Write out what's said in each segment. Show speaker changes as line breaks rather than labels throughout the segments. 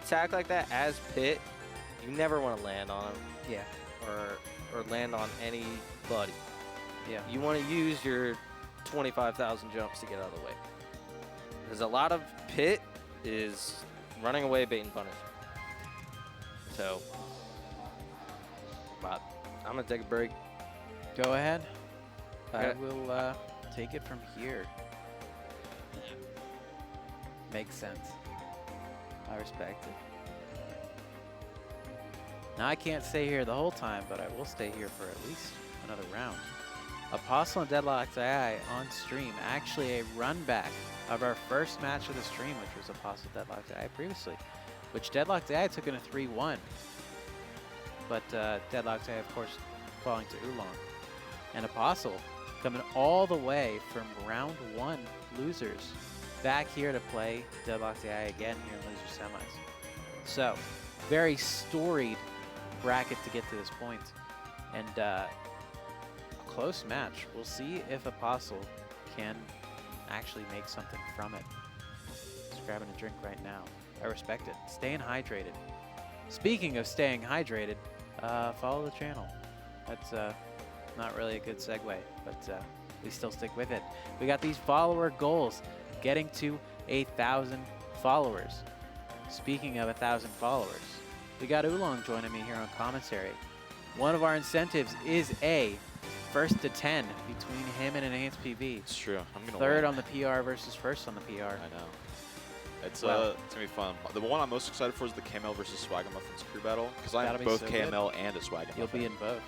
attack like that as Pit, you never want to land on him.
Yeah.
Or land on anybody.
Yeah.
You want to use your 25,000 jumps to get out of the way. Because a lot of Pit is running away, bait and punish. So, but I'm going to take a break.
Go ahead. I
Okay.
will take it from here. Makes sense. I respect it. Now I can't stay here the whole time, but I will stay here for at least another round. Aposl and DeadlockedAi on stream. Actually a run back of our first match of the stream, which was Aposl DeadlockedAi previously, which DeadlockedAi took in a 3-1. But DeadlockedAi, of course, falling to Oolong. And Aposl coming all the way from round 1 losers back here to play DeadlockedAi again here in loser semis. So, very storied bracket to get to this point. And a close match. We'll see if Aposl can actually make something from it. Just grabbing a drink right now. I respect it. Staying hydrated. Speaking of staying hydrated, follow the channel. That's not really a good segue, but we still stick with it. We got these follower goals, getting to 1,000 followers. Speaking of 1,000 followers, we got Oolong joining me here on commentary. One of our incentives is a first to 10 between him and Enhanced PV.
It's true. I'm gonna
Third
win.
on the PR versus first on the PR.
I know. It's
Well,
it's gonna be fun. The one I'm most excited for is the KML versus Swagamuffins crew battle, because I'm
That'll be
both
so
KML and a Swagamuffin.
You'll be in both.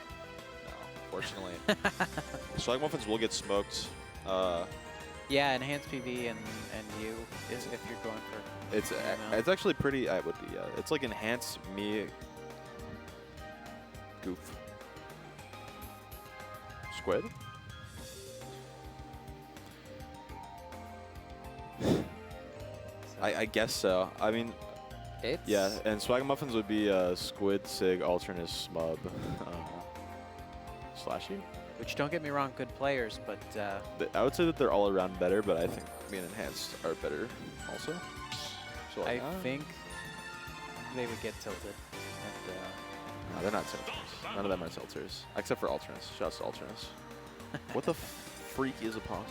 No, fortunately. Swagamuffins will get smoked.
Yeah, Enhanced PV and you is if you're going for.
It's actually pretty. It would be. It's like enhance me. Goof. Squid. I guess so. I mean,
It's
yeah, and Swagamuffins would be Squid, Sig, Alternate, Smub, Slashy.
Which, don't get me wrong, good players, but
I would say that they're all around better, but I think me and Enhanced are better also. So
I
like,
think they would get tilted. And,
no, they're not Tilters. None of them are Tilters, except for Alternates. Shouts to Alternates. What the freak is Aposl?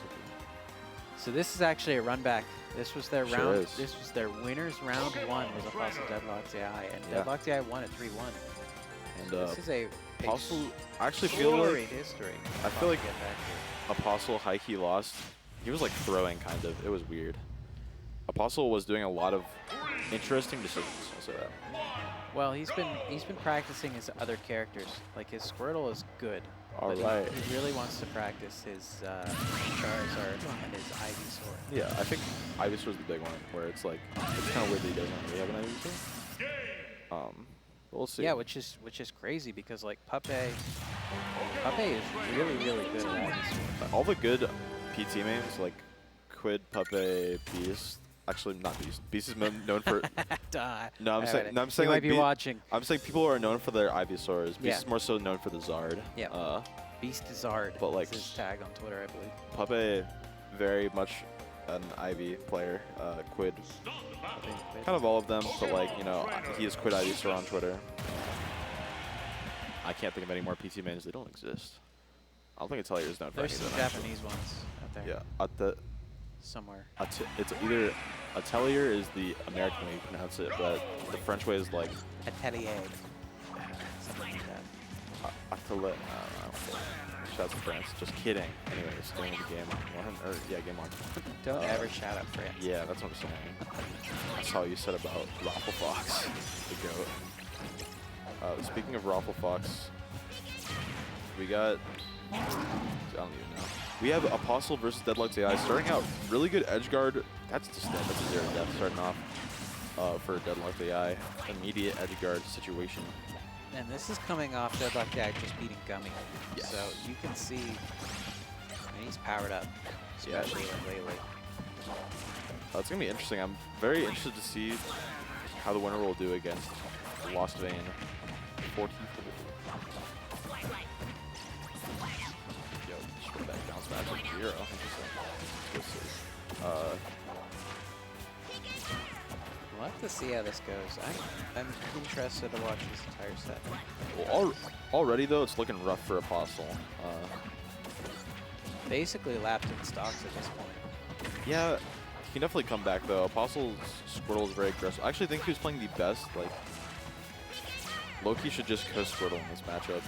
so this is actually a run back. This was their
Sure
round.
is.
This was their winners round 1 was Aposl DeadlockedAi, and
Yeah.
DeadlockedAi won at 3-1.
And
So this is a
Aposl, I actually feel
storied
like
history.
I feel like
Get back here.
Aposl high-key lost. He was like throwing kind of. It was weird. Aposl was doing a lot of interesting decisions. I'll say that.
Well, he's been practicing his other characters. Like his Squirtle is good.
All
but
right.
He really wants to practice his Charizard and his Ivysaur.
Yeah, I think Ivysaur's the big one, where it's like it's kind of weird that he doesn't really have an Ivysaur. But we'll see.
Yeah, which is crazy because like Puppe is really good at Ivysaur.
All the good PT mains like Quid, Puppe, Beast. Actually, not Beast. Beast is known for. No, I'm saying. No, I'm saying
you
like
might be watching.
I'm saying people who are known for their Ivysaurs. Beast
Yeah.
is more so known for the Zard.
Yeah. Beast Zard.
But like
is his tag on Twitter, I believe.
Puppe, very much an Ivy player. Quid, kind of all of them, but like he is Quid Ivysaur on Twitter. I can't think of any more PT mains. They don't exist. I don't think Atelier is known for any
There's
of
some
them.
Japanese ones out there.
Yeah,
Somewhere.
it's either Atelier is the American way you pronounce it, but the French way is like
Atelier. Something like that.
Atelier. Shout out to France. Just kidding. Anyways, going to game on. Game on.
Don't ever shout out France.
Yeah, that's what I'm saying. That's how you said about Raffle Fox, the goat. Speaking of Raffle Fox, we got. I don't even know. We have Aposl versus DeadlockedAi starting out really good edge guard. That's just dead. That's a 0 death starting off for DeadlockedAi. Immediate edge guard situation.
And this is coming off DeadlockedAi just beating Gummy.
Yes.
So you can see he's powered up, especially lately.
It's going to be interesting. I'm very interested to see how the winner will do against Lost Vein 14. Yo, just went back bounce back to 0.
We'll have to see how this goes. I'm interested to watch this entire set.
Well, already though, it's looking rough for Aposl.
Basically lapped in stocks at this point.
Yeah, he can definitely come back though. Aposl's Squirtle is very aggressive. I actually think he was playing the best. Like, Loki should just coast Squirtle in this matchup.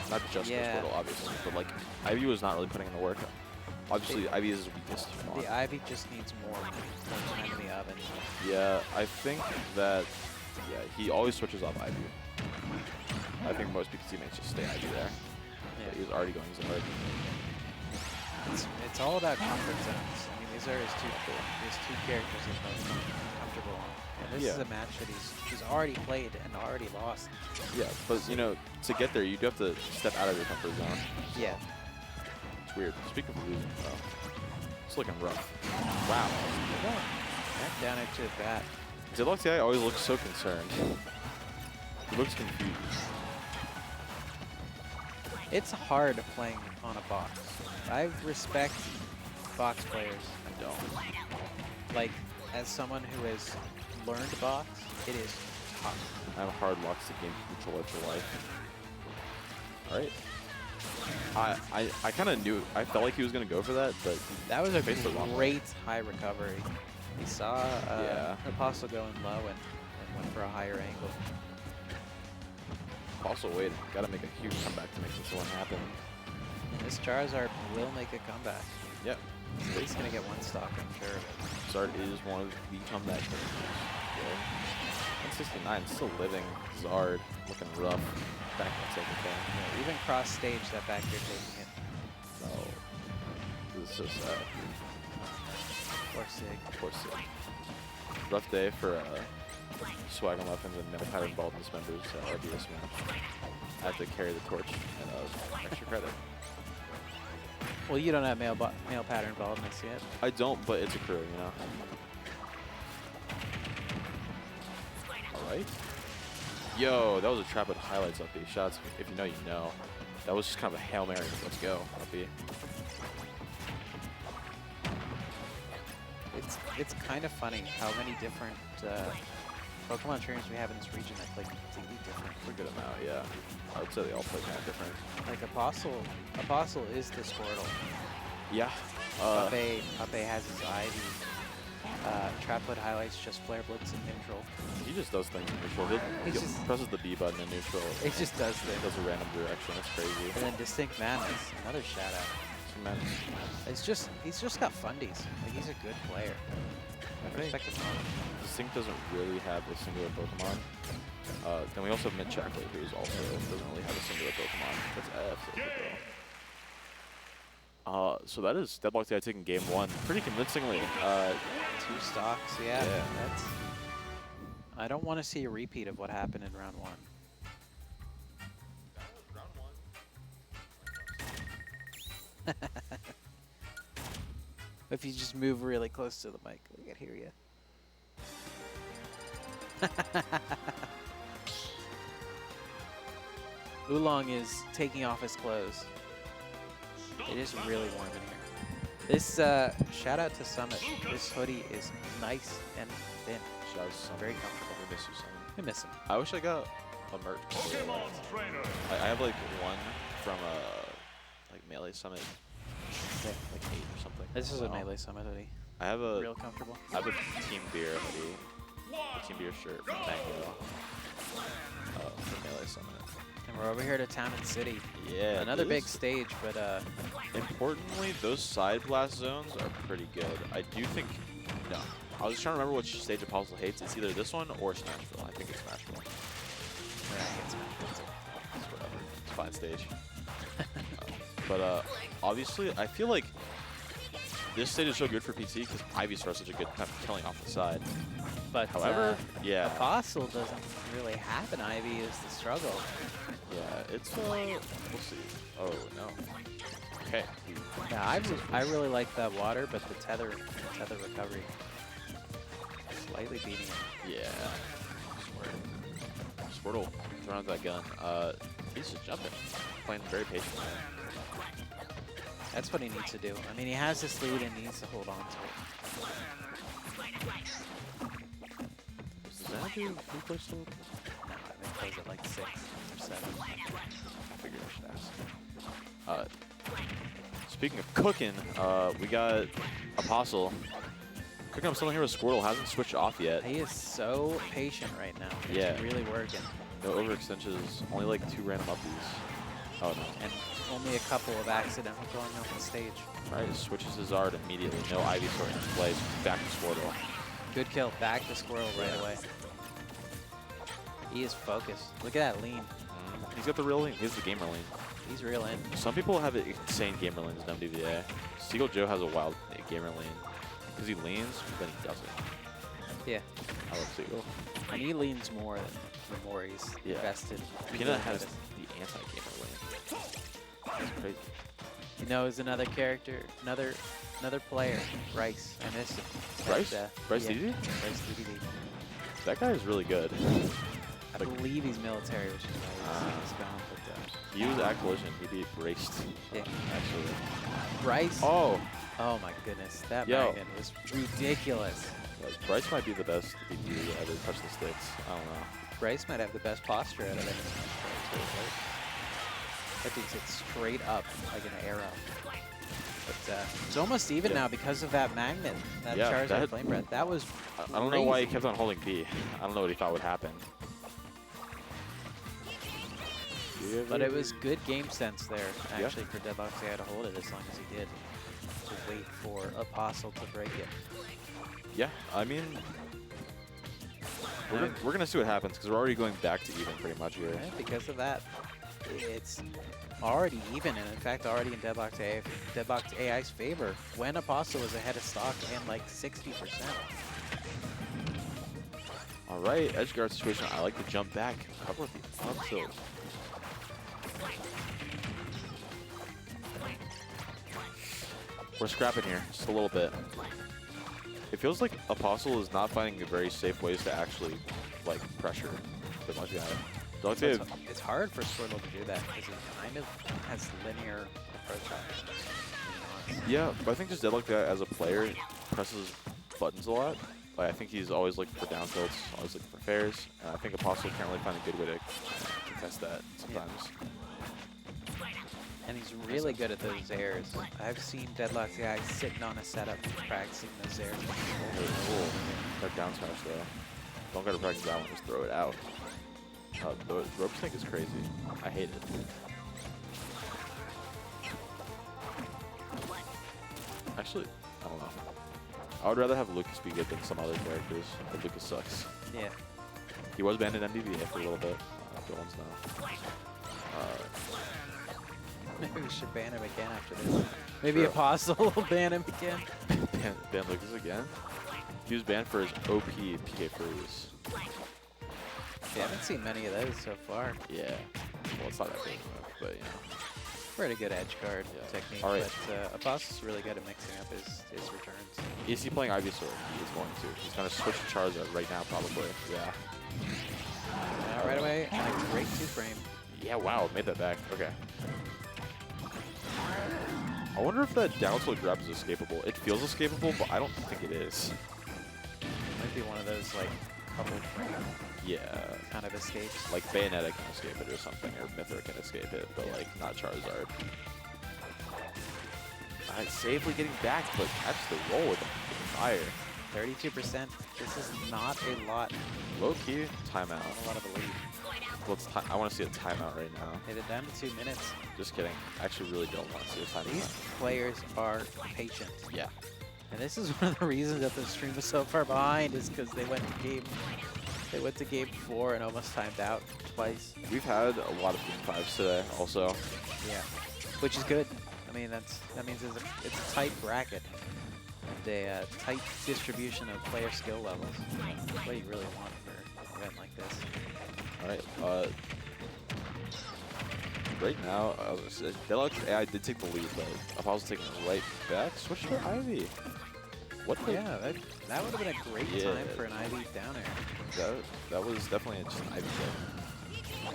Not just coast Squirtle, obviously, but like Ivy was not really putting in the work. Obviously, Ivy is his weakest.
The Ivy just needs more time in the oven.
Yeah, I think that, yeah, he always switches off Ivy. I think most people's teammates just stay Ivy there.
Yeah.
But he was already going Zard.
It's all about comfort zones. I mean, these are his two characters he's most comfortable on. And this is a match that he's already played and already lost.
Yeah, but you know, to get there, you do have to step out of your comfort zone.
Yeah.
It's weird. Speaking of losing, though, it's looking rough. Wow.
Back down into the bat.
DeadlockedAi always looks so concerned. He looks confused.
It's hard playing on a box. I respect box players.
I don't.
Like, as someone who has learned box, it is tough.
I have hard locks to game controller for life. Alright. I kind of knew, I felt like he was going to go for that, but
that was a
faced the wrong way.
great high recovery. He saw Aposl going low and went for a higher angle.
Also, wait, got to make a huge comeback to make this one happen.
And this Charizard will make a comeback.
Yep.
He's going to get one stock, I'm sure of it.
Zard is one of the comeback players. Yeah. 169, still living. Zard looking rough. Back on second thing.
Yeah, even cross stage that back here taking it.
No. This is so sad.
Poor Sig.
Poor Sig. Rough day for Swag and Muffins and Meta Pattern Baldness members RBS match. I have to carry the torch and extra credit.
Well, you don't have male pattern baldness yet.
I don't, but it's a crew, you know. Alright. Yo, that was a trap with highlights, Uppy. Shots, if you know, you know. That was just kind of a Hail Mary. Let's go, Uppy.
It's kind of funny how many different Pokemon trainers we have in this region that play completely different.
A good amount, yeah. I would say they all play kind of different.
Like Aposl is the Squirtle.
Yeah.
Pape has his Ivy. Trapwood highlights just Flare Blitz in neutral.
He just does things in neutral. He just presses the B button in neutral.
It just does things.
Goes a random direction. That's crazy.
And then Distinct Madness, another shout out. He's just got fundies. Like, he's a good player. I respect him.
Distinct doesn't really have a singular Pokemon. Then we also have Mint Chocolate, who's also doesn't really have a singular Pokemon. That's absolutely cool. So that is DeadlockedAi taking game one pretty convincingly.
2 stocks, yeah. That's. I don't want to see a repeat of what happened in round 1. If you just move really close to the mic, we can hear you. Oolong is taking off his clothes. It is really warm in here. This shout out to Summit. This hoodie is nice and thin.
Shout out to Summit.
Very comfortable.
We miss you, Summit.
We miss him.
I wish I got a merch. I have like one from like Melee Summit, like 8 or something.
This is a Melee Summit hoodie.
I have a
real comfortable.
I have a Team Beer hoodie, a Team Beer shirt from Bango from Melee Summit.
And we're over here to Town and City.
Yeah.
Another big stage, but
importantly, those side blast zones are pretty good. I do think. No, I was trying to remember which stage Aposl hates. It's either this one or Smashville. I think it's Smashville. It's whatever. It's a fine stage. But obviously, I feel like this stage is so good for PT because Ivy starts such a good time killing off the side.
But
however, yeah,
Aposl doesn't really have an Ivy is the struggle.
Yeah, it's we'll see. Oh no. Okay.
Yeah, I really like that water, but the tether recovery slightly beating it.
Yeah. Squirtle around that gun. He's just jumping, playing very patiently.
That's what he needs to do. I mean, he has this lead and needs to hold on to it.
you play still?
No, I think plays at like 6 or 7.
I figured I should ask. Speaking of cooking, we got Aposl cooking up something here with Squirtle. Hasn't switched off yet.
He is so patient right now.
Yeah.
It's really working.
No overextensions. Only like 2 random uppies. Oh no.
And only a couple of accidental going off the stage.
Alright, switches his art immediately. No Ivysaur in his place. Back to Squirtle.
Good kill. Back to Squirrel right away. He is focused. Look at that lean.
He's got the real lean. He has the gamer lean.
He's real in.
Some people have insane gamer leans in MDVA. Seagull Joe has a wild gamer lean. Because he leans, then he doesn't.
Yeah.
I love Seagull.
And he leans more the more he's invested.
Peanut has the anti-gamer lean. That's crazy.
You know, is another character, another player, Bryce. I miss him.
Bryce? Bryce
yeah.
DD?
Bryce DD.
That guy is really good.
I believe he's military, which is why he's gone. But
He was at Collision. He beat Braced.
yeah.
Actually.
Bryce.
Oh!
Oh my goodness, that
Yo.
magnet was ridiculous.
Like, Bryce might be the best DD to ever touch the sticks. I don't know.
Bryce might have the best posture out of any Smash Bros. That dude's hit straight up like an arrow. But it's almost even now because of that magnet, that Charizard Flame Breath. That was
I don't know why he kept on holding B. I don't know what he thought would happen.
But it was good game sense there, actually, for DeadlockedAi to hold it as long as he did. To wait for Aposl to break it.
Yeah, I mean, we're gonna see what happens because we're already going back to even pretty much here.
Yeah, because of that, it's already even, and in fact already in DeadlockedAi's favor when Aposl was ahead of stock and like 60%.
All right, edge guard situation. I like to jump back, cover the up tilt. We're scrapping here, just a little bit. It feels like Aposl is not finding very safe ways to actually, like, pressure DeadlockedAi.
It's hard for Squirtle to do that because he kind of has linear approach.
Yeah, but I think just DeadlockedAi as a player presses buttons a lot. Like, I think he's always looking for down tilts, always looking for fairs. And I think Aposl can't really find a good way to test that sometimes.
Yeah. And he's really good at those airs. I've seen DeadlockedAi sitting on a setup practicing those airs.
Really cool. That down smash though. Don't gotta practice that one, just throw it out. The rope snake is crazy. I hate it. Actually, I don't know. I would rather have Lucas be good than some other characters, but Lucas sucks.
Yeah.
He was banned in MDVA for a little bit. Good ones now.
Maybe we should ban him again after this. Maybe Aposl will ban him again.
ban Lucas again? He was banned for his OP PK freeze.
We haven't seen many of those so far.
Yeah. Well, it's not that big enough, but you know.
Pretty good edge guard technique,
All right.
but Aposl's really good at mixing up his returns.
Is he playing Ivysaur? He is going to. He's going to switch to Charizard right now, probably. Yeah.
Right away, and a great 2-frame.
Yeah, wow, made that back. Okay. I wonder if that down tilt grab is escapable. It feels escapable, but I don't think it is.
Might be one of those, like, couple frame kind of escapes.
Like Bayonetta can escape it or something, or Mythra can escape it, but like not Charizard. Alright, safely getting back, but catch the roll with fire.
32%. This is not a lot.
Low key, timeout.
Not a lot of a lead.
I want to see a timeout right now.
Hit it down to 2 minutes.
Just kidding. I actually really don't want to see a timeout.
These players are patient.
Yeah.
And this is one of the reasons that the stream is so far behind is because they went to game 4 and almost timed out twice.
We've had a lot of game 5s today also.
Yeah. Which is good. I mean, that means it's a tight bracket and a tight distribution of player skill levels. That's what you really want for an event like this.
Alright, right now, DeadlockedAi did take the lead, but Aposl's taking it right back. Switch to Ivy. What the?
Yeah, that would have been a great time for an Ivy down air.
That was definitely just an Ivy play.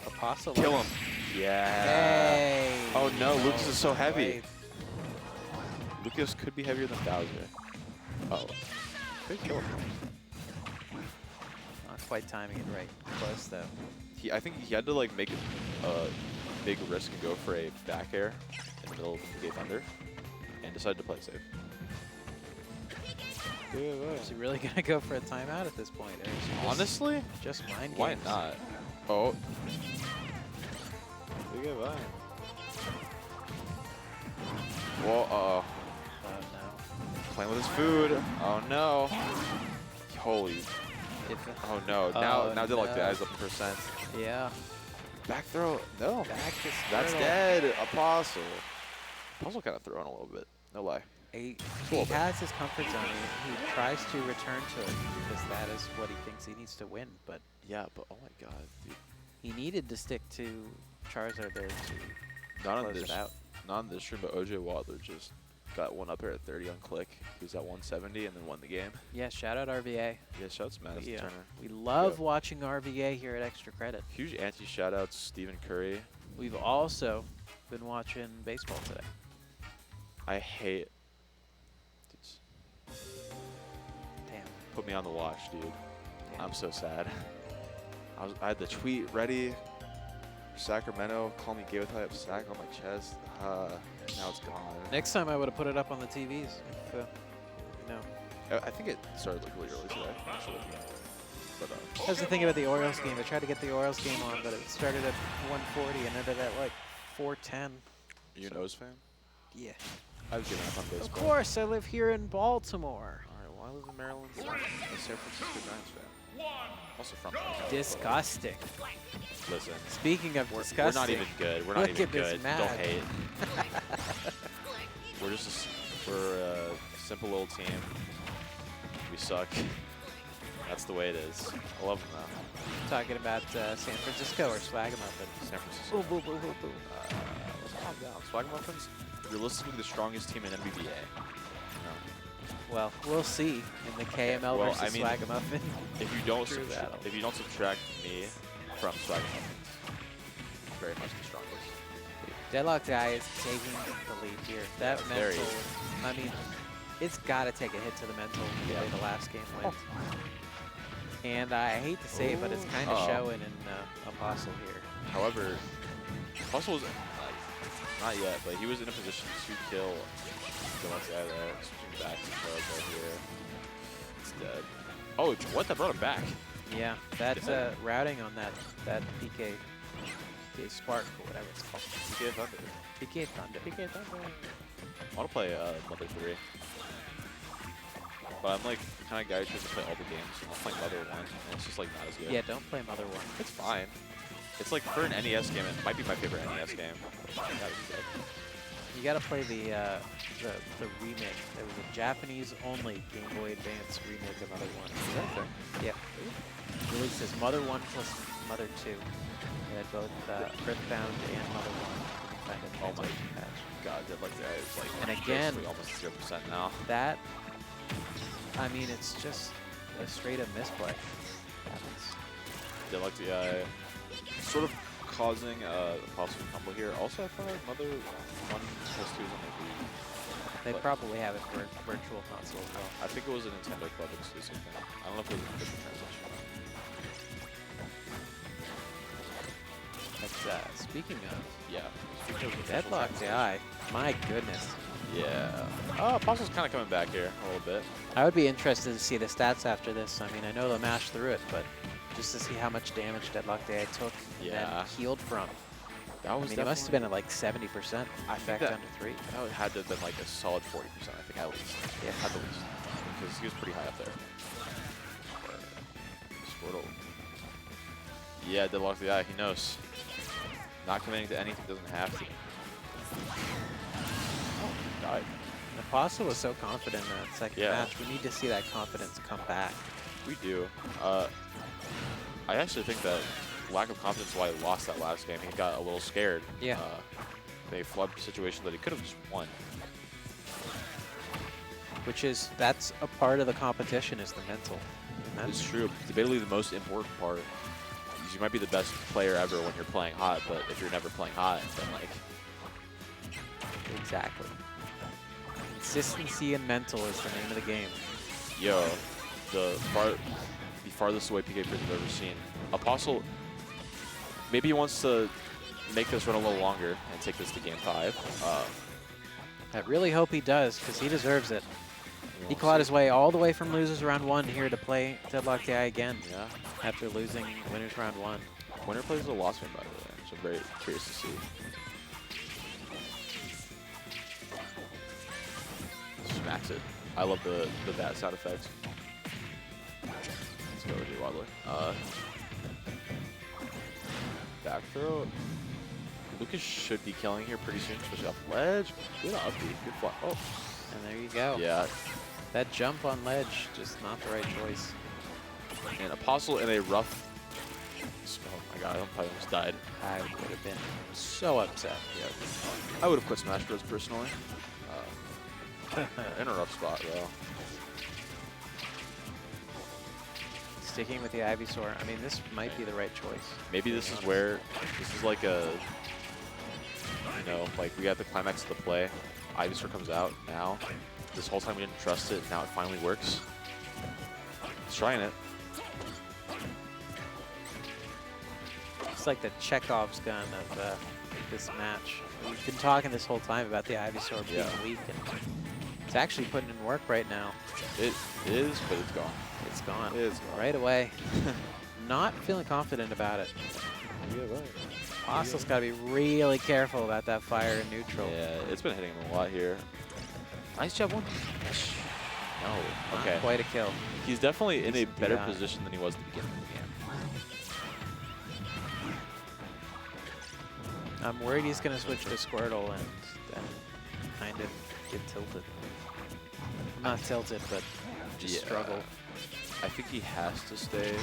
Aposl.
Kill him. Yeah.
Hey.
Oh no, Lucas is so heavy. Lucas could be heavier than Bowser. Oh. Could kill him.
quite timing it right. Close though.
I think he had to like make a big risk and go for a back air in the middle of the thunder, and decided to play it safe.
Is he really gonna go for a timeout at this point? Or is he
Honestly,
just mind
why
games?
not? Oh. Well,
Oh
playing with his food. Oh no. Holy.
no.
Oh no. Now they're like the eyes up in percent.
Yeah.
Back throw. No.
Back to
That's
Skirtle.
dead. Aposl. Aposl kind of throwing a little bit. No lie.
He
little bit.
has his comfort zone. He tries to return to it because that is what he thinks he needs to win. But
Yeah, but oh my god, dude.
he needed to stick to Charizard there to
Not on
close
this.
it out.
Not on this stream, but OJ Wadler just got one up here at 30 on click. He was at 170 and then won the game.
Yeah, shout out RVA.
Yeah, shouts Madison Turner.
We love watching RVA here at Extra Credit.
Huge anti-shoutouts, Stephen Curry.
We've also been watching baseball today.
I hate.
Damn.
Put me on the watch, dude.
Damn.
I'm so sad. I had the tweet ready. Sacramento, call me gay with high up sack on my chest. Now it's gone.
Next time I would have put it up on the TVs. If,
I think it started like really early today, actually. But
That's the thing about the Orioles game. I tried to get the Orioles game on, but it started at 1:40 and ended at like 4:10.
you a Nose fan?
Yeah.
I've given up on baseball.
Of course, I live here in Baltimore.
All right, well, I live in Maryland. So I'm a San Francisco Giants fan. Also from Maryland.
Disgusting.
Listen,
Speaking of
we're
disgusting,
not even good. We're not
Look
even
at this
good.
match.
Don't hate. We're just we're a simple little team. We suck. That's the way it is. I love them though.
Talking about San Francisco or Swagamuffin.
San Francisco.
Boo, boo, boo, boo, boo.
Let's calm down. Swagamuffins, realistically the strongest team in NBVA.
Well, we'll see in the KML
Well,
versus
I mean,
Swagamuffin.
If you don't
True battle.
if you don't subtract me from Swagamuffins, very much the strongest.
DeadlockedAi is taking the lead here. That
Yeah, very.
mental, I mean, it's got to take a hit to the mental the way the last game went. And I hate to say it, but it's kind of showing in Aposl here.
However, Aposl was not yet, but he was in a position to kill DeadlockedAi there. Switching back to Charizard here. It's dead. Oh, what? That brought him back.
Yeah, that's routing on that PK Spark or whatever it's called.
PK Thunder.
PK Thunder. PK Thunder.
I want to play Mother 3. But I'm like the kind of guy who tries to play all the games. I'm playing Mother 1, and it's just like not as good.
Yeah, don't play Mother 1.
It's fine. It's like for an NES game, it might be my favorite NES game. That would be good.
You gotta play the remake. There was a Japanese-only Game Boy Advance remake of Mother 1.
Is that a thing?
Yeah. Released as Mother 1 plus Mother 2. They had both Earthbound and Mother 1.
Oh my god, DeadlockedAi is like
And again,
basically almost 0% now.
That, I mean, it's just a straight-up misplay.
DeadlockedAi sort of causing a possible combo here. Also, I thought Mother 1 plus 2 is on the Wii.
They
But
probably have it for Virtual Console as well.
I think it was a Nintendo Club exclusive thing. I don't know if it was a different translation.
But speaking of
Yeah. Speaking of official
DeadlockedAi, my goodness.
Yeah. Oh, Aposl's kind of coming back here a little bit.
I would be interested to see the stats after this. I mean, I know they'll mash through it, but just to see how much damage DeadlockedAi took
Yeah.
and healed from.
That
I
was
mean, it must have been at like 70%
I think
back
that-
down to 3.
That would had to have been like a solid 40%, I think, at least.
Yeah.
At the least. Because he was pretty high up there. Squirtle. Yeah, DeadlockedAi, he knows. Not committing to anything, doesn't have to. Oh, he died.
Aposl was so confident in that second
Yeah.
match. We need to see that confidence come back.
We do. I actually think that lack of confidence is why he lost that last game. He got a little scared.
Yeah.
They flubbed a situation that he could have just won.
That's a part of the competition is the mental. And
It's true. Debatably the most important part is you might be the best player ever when you're playing hot, but if you're never playing hot, then like...
Exactly. Consistency and mental is the name of the game.
Yo, the farthest away PK freeze I've ever seen. Aposl, maybe he wants to make this run a little longer and take this to game 5.
I really hope he does, because he deserves it. He clawed his way all the way from losers round 1 here to play DeadlockedAi again.
Yeah.
After losing winners round 1.
Winner plays a lost game, by the way, which I'm very curious to see. Smacks it. I love the bad sound effects. Let's go with Waddler. Back throw. Lucas should be killing here pretty soon, especially off ledge. Good up B. Good fly. Oh.
And there you go.
Yeah.
That jump on ledge, just not the right choice.
And Aposl in a rough. Oh my god, I probably almost died.
I would have been so upset.
Yeah. I would have quit Smash Bros. Personally. In a rough spot, though.
Sticking with the Ivysaur. I mean, this might be the right choice.
Maybe this is where, this is like a, you know, like we got the climax of the play. Ivysaur comes out now. This whole time we didn't trust it. Now it finally works. He's trying it.
It's like the Chekhov's gun of this match. We've been talking this whole time about the Ivysaur being weak, and it's actually putting in work right now.
It is, but it's gone.
It's gone.
It's gone.
Right away. Not feeling confident about it.
Yeah, right.
Aposl's got to be really careful about that fire in neutral.
Yeah, it's been hitting him a lot here. Nice jab one. No. Okay.
Not quite a kill.
He's definitely in a better
DI.
position than he was at the beginning of the game.
I'm worried he's going to switch to Squirtle and then kind of get tilted. Not tilted, but just struggle.
I think he has to stay.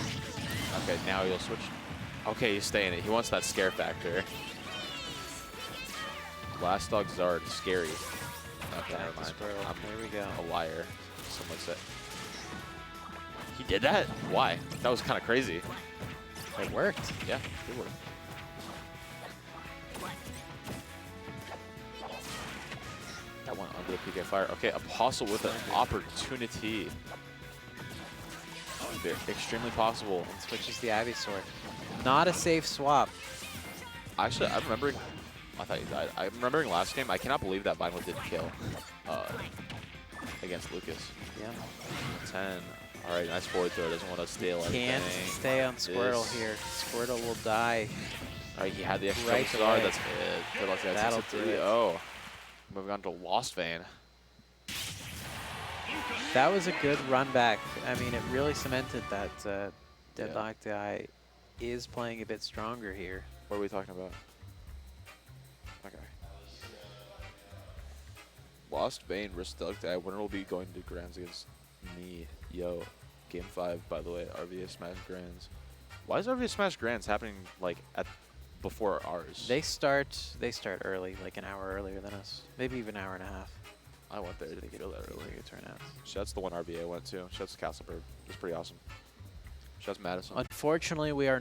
Okay, now he'll switch. Okay, he's staying it. He wants that scare factor. Last Dog Zard, scary. Okay, never mind.
There we go.
A liar. Someone said. He did that? Why? That was kind of crazy.
It worked.
Yeah, it worked. That went under the PK fire. Okay, Aposl with an opportunity. Extremely possible.
And switches the Ivysaur. Not a safe swap.
Actually, I'm remembering. I thought you died. I'm remembering last game. I cannot believe that Vinewood didn't kill against Lucas.
Yeah.
10. All right, nice forward throw. Doesn't want to steal anything.
Can't stay on Squirtle here. Squirtle will die.
All right, he had the extra
Right
star.
away.
That's it. Good luck, guys.
That'll
That's a
do
3.
it.
Oh. Moving on to Lost Vein.
That was a good run back. I mean, it really cemented that DeadlockedAi is playing a bit stronger here.
What are we talking about? Okay. Lost Vein versus DeadlockedAi. Winner will be going to Grands against me. Yo. Game 5, by the way. RVA Smash Grands. Why is RVA Smash Grands happening like at before ours?
They start early, like an hour earlier than us. Maybe even an hour and a half.
I went there. Didn't feel that early.
Pretty good turnouts.
Shouts the one RBA went to. Shouts to Castleberg. It was pretty awesome. Shouts Madison.
Unfortunately, we are